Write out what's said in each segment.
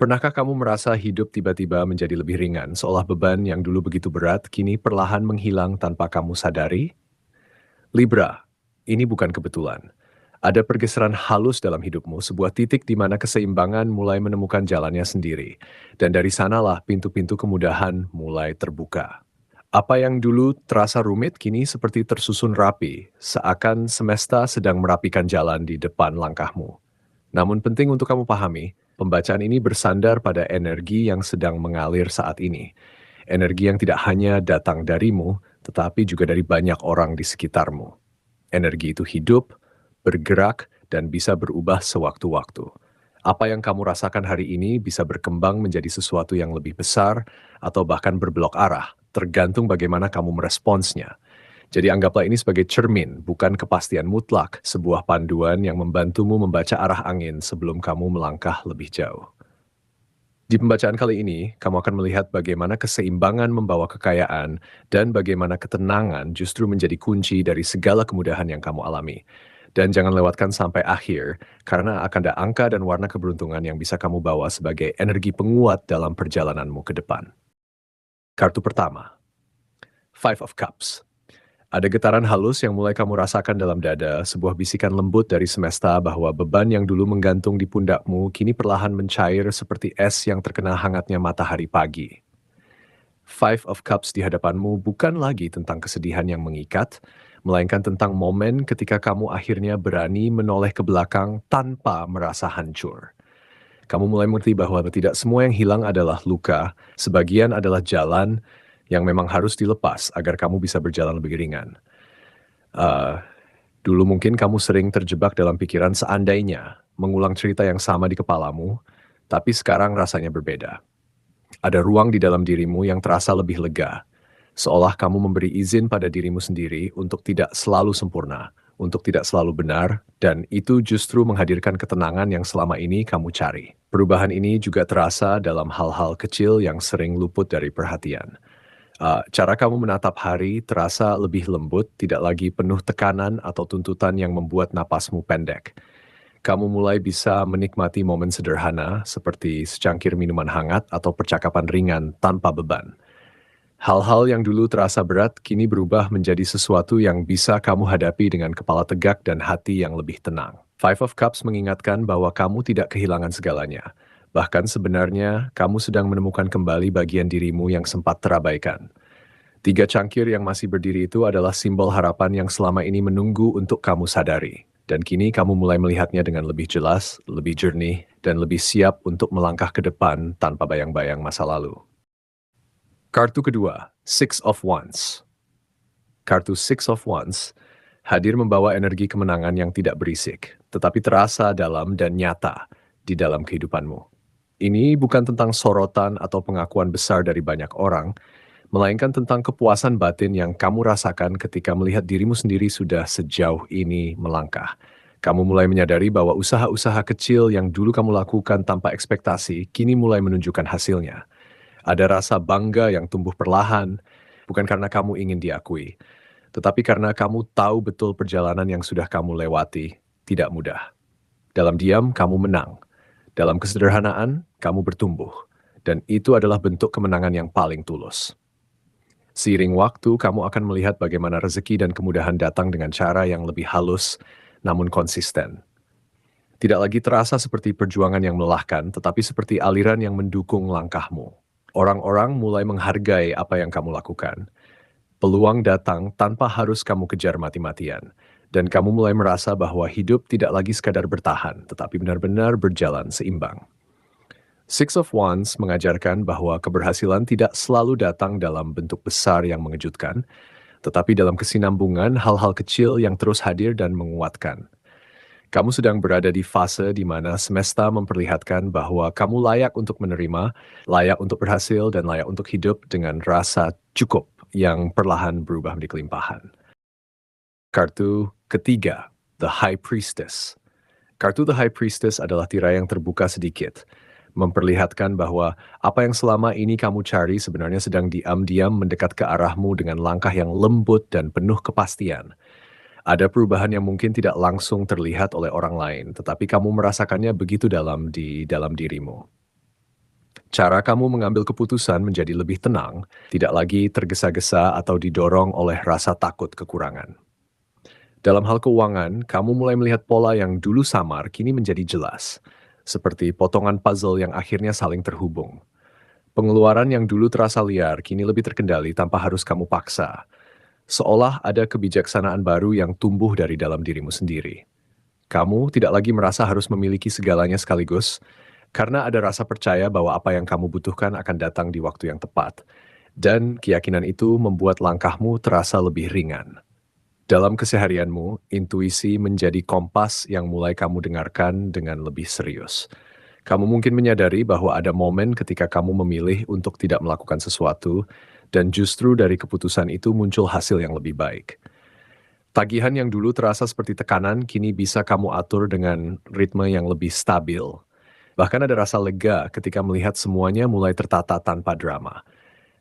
Pernahkah kamu merasa hidup tiba-tiba menjadi lebih ringan, seolah beban yang dulu begitu berat kini perlahan menghilang tanpa kamu sadari? Libra, ini bukan kebetulan. Ada pergeseran halus dalam hidupmu, sebuah titik di mana keseimbangan mulai menemukan jalannya sendiri. Dan dari sanalah pintu-pintu kemudahan mulai terbuka. Apa yang dulu terasa rumit kini seperti tersusun rapi, seakan semesta sedang merapikan jalan di depan langkahmu. Namun penting untuk kamu pahami, pembacaan ini bersandar pada energi yang sedang mengalir saat ini. Energi yang tidak hanya datang darimu, tetapi juga dari banyak orang di sekitarmu. Energi itu hidup, bergerak, dan bisa berubah sewaktu-waktu. Apa yang kamu rasakan hari ini bisa berkembang menjadi sesuatu yang lebih besar atau bahkan berbelok arah, tergantung bagaimana kamu meresponsnya. Jadi anggaplah ini sebagai cermin, bukan kepastian mutlak, sebuah panduan yang membantumu membaca arah angin sebelum kamu melangkah lebih jauh. Di pembacaan kali ini, kamu akan melihat bagaimana keseimbangan membawa kekayaan dan bagaimana ketenangan justru menjadi kunci dari segala kemudahan yang kamu alami. Dan jangan lewatkan sampai akhir, karena akan ada angka dan warna keberuntungan yang bisa kamu bawa sebagai energi penguat dalam perjalananmu ke depan. Kartu pertama, Five of Cups. Ada getaran halus yang mulai kamu rasakan dalam dada, sebuah bisikan lembut dari semesta bahwa beban yang dulu menggantung di pundakmu kini perlahan mencair seperti es yang terkena hangatnya matahari pagi. Five of Cups di hadapanmu bukan lagi tentang kesedihan yang mengikat, melainkan tentang momen ketika kamu akhirnya berani menoleh ke belakang tanpa merasa hancur. Kamu mulai mengerti bahwa tidak semua yang hilang adalah luka, sebagian adalah jalan yang memang harus dilepas agar kamu bisa berjalan lebih ringan. Eh, Dulu mungkin kamu sering terjebak dalam pikiran seandainya, mengulang cerita yang sama di kepalamu, tapi sekarang rasanya berbeda. Ada ruang di dalam dirimu yang terasa lebih lega, seolah kamu memberi izin pada dirimu sendiri untuk tidak selalu sempurna, untuk tidak selalu benar, dan itu justru menghadirkan ketenangan yang selama ini kamu cari. Perubahan ini juga terasa dalam hal-hal kecil yang sering luput dari perhatian. Cara kamu menatap hari terasa lebih lembut, tidak lagi penuh tekanan atau tuntutan yang membuat napasmu pendek. Kamu mulai bisa menikmati momen sederhana seperti secangkir minuman hangat atau percakapan ringan tanpa beban. Hal-hal yang dulu terasa berat kini berubah menjadi sesuatu yang bisa kamu hadapi dengan kepala tegak dan hati yang lebih tenang. Five of Cups mengingatkan bahwa kamu tidak kehilangan segalanya. Bahkan sebenarnya kamu sedang menemukan kembali bagian dirimu yang sempat terabaikan. Tiga cangkir yang masih berdiri itu adalah simbol harapan yang selama ini menunggu untuk kamu sadari. Dan kini kamu mulai melihatnya dengan lebih jelas, lebih jernih, dan lebih siap untuk melangkah ke depan tanpa bayang-bayang masa lalu. Kartu kedua, Six of Wands. Kartu Six of Wands hadir membawa energi kemenangan yang tidak berisik, tetapi terasa dalam dan nyata di dalam kehidupanmu. Ini bukan tentang sorotan atau pengakuan besar dari banyak orang, melainkan tentang kepuasan batin yang kamu rasakan ketika melihat dirimu sendiri sudah sejauh ini melangkah. Kamu mulai menyadari bahwa usaha-usaha kecil yang dulu kamu lakukan tanpa ekspektasi kini mulai menunjukkan hasilnya. Ada rasa bangga yang tumbuh perlahan, bukan karena kamu ingin diakui, tetapi karena kamu tahu betul perjalanan yang sudah kamu lewati tidak mudah. Dalam diam, kamu menang. Dalam kesederhanaan, kamu bertumbuh. Dan itu adalah bentuk kemenangan yang paling tulus. Seiring waktu, kamu akan melihat bagaimana rezeki dan kemudahan datang dengan cara yang lebih halus, namun konsisten. Tidak lagi terasa seperti perjuangan yang melelahkan, tetapi seperti aliran yang mendukung langkahmu. Orang-orang mulai menghargai apa yang kamu lakukan. Peluang datang tanpa harus kamu kejar mati-matian. Dan kamu mulai merasa bahwa hidup tidak lagi sekadar bertahan, tetapi benar-benar berjalan seimbang. Six of Wands mengajarkan bahwa keberhasilan tidak selalu datang dalam bentuk besar yang mengejutkan, tetapi dalam kesinambungan hal-hal kecil yang terus hadir dan menguatkan. Kamu sedang berada di fase di mana semesta memperlihatkan bahwa kamu layak untuk menerima, layak untuk berhasil, dan layak untuk hidup dengan rasa cukup yang perlahan berubah menjadi kelimpahan. Kartu ketiga, The High Priestess. Kartu The High Priestess adalah tirai yang terbuka sedikit, memperlihatkan bahwa apa yang selama ini kamu cari sebenarnya sedang diam-diam mendekat ke arahmu dengan langkah yang lembut dan penuh kepastian. Ada perubahan yang mungkin tidak langsung terlihat oleh orang lain, tetapi kamu merasakannya begitu dalam di dalam dirimu. Cara kamu mengambil keputusan menjadi lebih tenang, tidak lagi tergesa-gesa atau didorong oleh rasa takut kekurangan. Dalam hal keuangan, kamu mulai melihat pola yang dulu samar kini menjadi jelas, seperti potongan puzzle yang akhirnya saling terhubung. Pengeluaran yang dulu terasa liar kini lebih terkendali tanpa harus kamu paksa, seolah ada kebijaksanaan baru yang tumbuh dari dalam dirimu sendiri. Kamu tidak lagi merasa harus memiliki segalanya sekaligus, karena ada rasa percaya bahwa apa yang kamu butuhkan akan datang di waktu yang tepat, dan keyakinan itu membuat langkahmu terasa lebih ringan. Dalam keseharianmu, intuisi menjadi kompas yang mulai kamu dengarkan dengan lebih serius. Kamu mungkin menyadari bahwa ada momen ketika kamu memilih untuk tidak melakukan sesuatu, dan justru dari keputusan itu muncul hasil yang lebih baik. Tagihan yang dulu terasa seperti tekanan, kini bisa kamu atur dengan ritme yang lebih stabil. Bahkan ada rasa lega ketika melihat semuanya mulai tertata tanpa drama.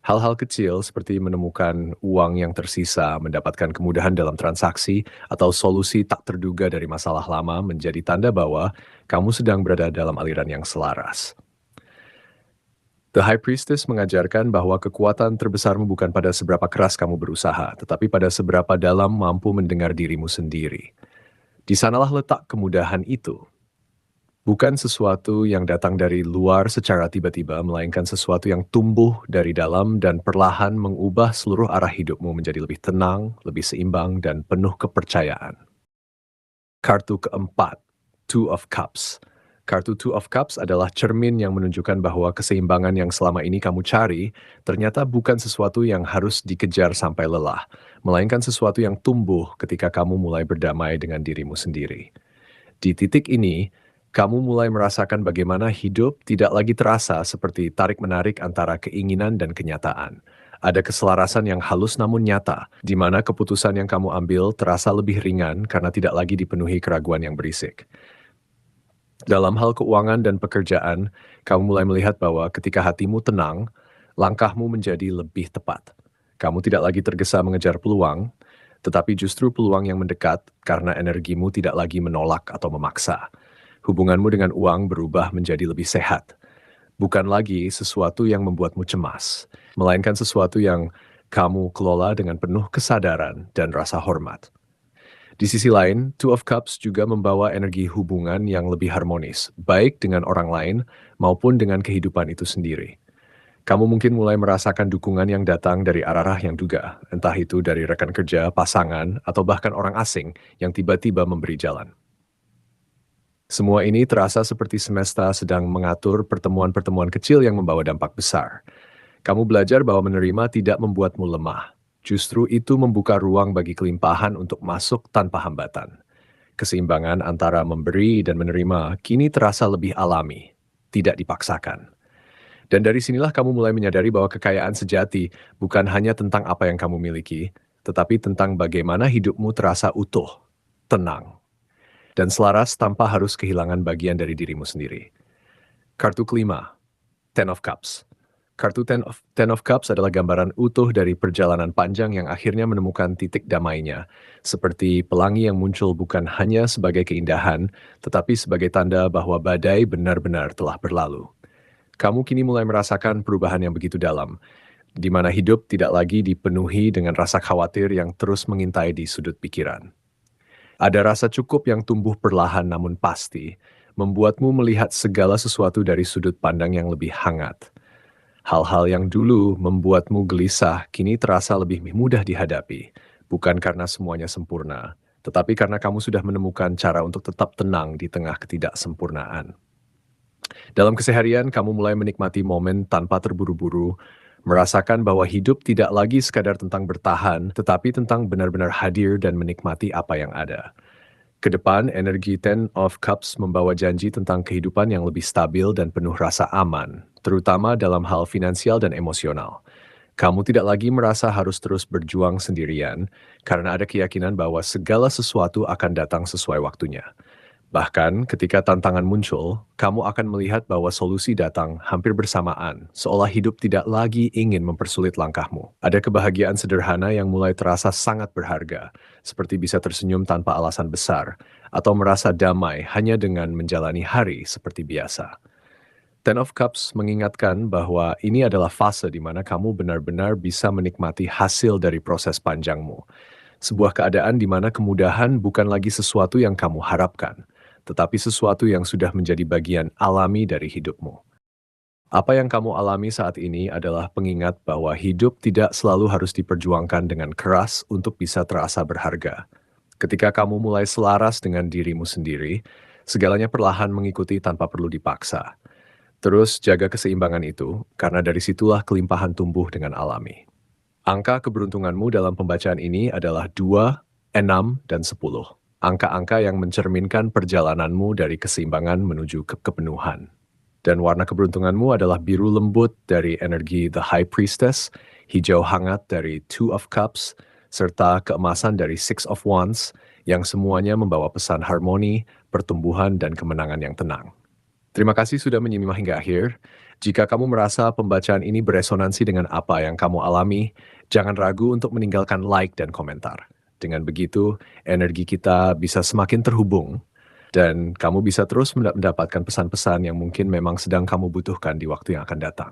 Hal-hal kecil seperti menemukan uang yang tersisa, mendapatkan kemudahan dalam transaksi, atau solusi tak terduga dari masalah lama menjadi tanda bahwa kamu sedang berada dalam aliran yang selaras. The High Priestess mengajarkan bahwa kekuatan terbesarmu bukan pada seberapa keras kamu berusaha, tetapi pada seberapa dalam mampu mendengar dirimu sendiri. Di sanalah letak kemudahan itu. Bukan sesuatu yang datang dari luar secara tiba-tiba, melainkan sesuatu yang tumbuh dari dalam dan perlahan mengubah seluruh arah hidupmu menjadi lebih tenang, lebih seimbang, dan penuh kepercayaan. Kartu keempat, Two of Cups. Kartu Two of Cups adalah cermin yang menunjukkan bahwa keseimbangan yang selama ini kamu cari ternyata bukan sesuatu yang harus dikejar sampai lelah, melainkan sesuatu yang tumbuh ketika kamu mulai berdamai dengan dirimu sendiri. Di titik ini, kamu mulai merasakan bagaimana hidup tidak lagi terasa seperti tarik-menarik antara keinginan dan kenyataan. Ada keselarasan yang halus namun nyata, di mana keputusan yang kamu ambil terasa lebih ringan karena tidak lagi dipenuhi keraguan yang berisik. Dalam hal keuangan dan pekerjaan, kamu mulai melihat bahwa ketika hatimu tenang, langkahmu menjadi lebih tepat. Kamu tidak lagi tergesa mengejar peluang, tetapi justru peluang yang mendekat karena energimu tidak lagi menolak atau memaksa. Hubunganmu dengan uang berubah menjadi lebih sehat. Bukan lagi sesuatu yang membuatmu cemas, melainkan sesuatu yang kamu kelola dengan penuh kesadaran dan rasa hormat. Di sisi lain, Two of Cups juga membawa energi hubungan yang lebih harmonis, baik dengan orang lain maupun dengan kehidupan itu sendiri. Kamu mungkin mulai merasakan dukungan yang datang dari arah yang duga, entah itu dari rekan kerja, pasangan, atau bahkan orang asing yang tiba-tiba memberi jalan. Semua ini terasa seperti semesta sedang mengatur pertemuan-pertemuan kecil yang membawa dampak besar. Kamu belajar bahwa menerima tidak membuatmu lemah. Justru itu membuka ruang bagi kelimpahan untuk masuk tanpa hambatan. Keseimbangan antara memberi dan menerima kini terasa lebih alami, tidak dipaksakan. Dan dari sinilah kamu mulai menyadari bahwa kekayaan sejati bukan hanya tentang apa yang kamu miliki, tetapi tentang bagaimana hidupmu terasa utuh, tenang, dan selaras tanpa harus kehilangan bagian dari dirimu sendiri. Kartu kelima, Ten of Cups. Kartu Ten of Cups adalah gambaran utuh dari perjalanan panjang yang akhirnya menemukan titik damainya, seperti pelangi yang muncul bukan hanya sebagai keindahan, tetapi sebagai tanda bahwa badai benar-benar telah berlalu. Kamu kini mulai merasakan perubahan yang begitu dalam, di mana hidup tidak lagi dipenuhi dengan rasa khawatir yang terus mengintai di sudut pikiran. Ada rasa cukup yang tumbuh perlahan namun pasti, membuatmu melihat segala sesuatu dari sudut pandang yang lebih hangat. Hal-hal yang dulu membuatmu gelisah kini terasa lebih mudah dihadapi, bukan karena semuanya sempurna, tetapi karena kamu sudah menemukan cara untuk tetap tenang di tengah ketidaksempurnaan. Dalam keseharian, kamu mulai menikmati momen tanpa terburu-buru, merasakan bahwa hidup tidak lagi sekadar tentang bertahan, tetapi tentang benar-benar hadir dan menikmati apa yang ada. Kedepan, energi Ten of Cups membawa janji tentang kehidupan yang lebih stabil dan penuh rasa aman, terutama dalam hal finansial dan emosional. Kamu tidak lagi merasa harus terus berjuang sendirian, karena ada keyakinan bahwa segala sesuatu akan datang sesuai waktunya. Bahkan ketika tantangan muncul, kamu akan melihat bahwa solusi datang hampir bersamaan, seolah hidup tidak lagi ingin mempersulit langkahmu. Ada kebahagiaan sederhana yang mulai terasa sangat berharga, seperti bisa tersenyum tanpa alasan besar, atau merasa damai hanya dengan menjalani hari seperti biasa. Ten of Cups mengingatkan bahwa ini adalah fase di mana kamu benar-benar bisa menikmati hasil dari proses panjangmu. Sebuah keadaan di mana kemudahan bukan lagi sesuatu yang kamu harapkan, tetapi sesuatu yang sudah menjadi bagian alami dari hidupmu. Apa yang kamu alami saat ini adalah pengingat bahwa hidup tidak selalu harus diperjuangkan dengan keras untuk bisa terasa berharga. Ketika kamu mulai selaras dengan dirimu sendiri, segalanya perlahan mengikuti tanpa perlu dipaksa. Terus jaga keseimbangan itu, karena dari situlah kelimpahan tumbuh dengan alami. Angka keberuntunganmu dalam pembacaan ini adalah 2, 6, dan 10. Angka-angka yang mencerminkan perjalananmu dari keseimbangan menuju ke kepenuhan. Dan warna keberuntunganmu adalah biru lembut dari energi The High Priestess, hijau hangat dari Two of Cups, serta keemasan dari Six of Wands, yang semuanya membawa pesan harmoni, pertumbuhan, dan kemenangan yang tenang. Terima kasih sudah menyimak hingga akhir. Jika kamu merasa pembacaan ini beresonansi dengan apa yang kamu alami, jangan ragu untuk meninggalkan like dan komentar. Dengan begitu, energi kita bisa semakin terhubung dan kamu bisa terus mendapatkan pesan-pesan yang mungkin memang sedang kamu butuhkan di waktu yang akan datang.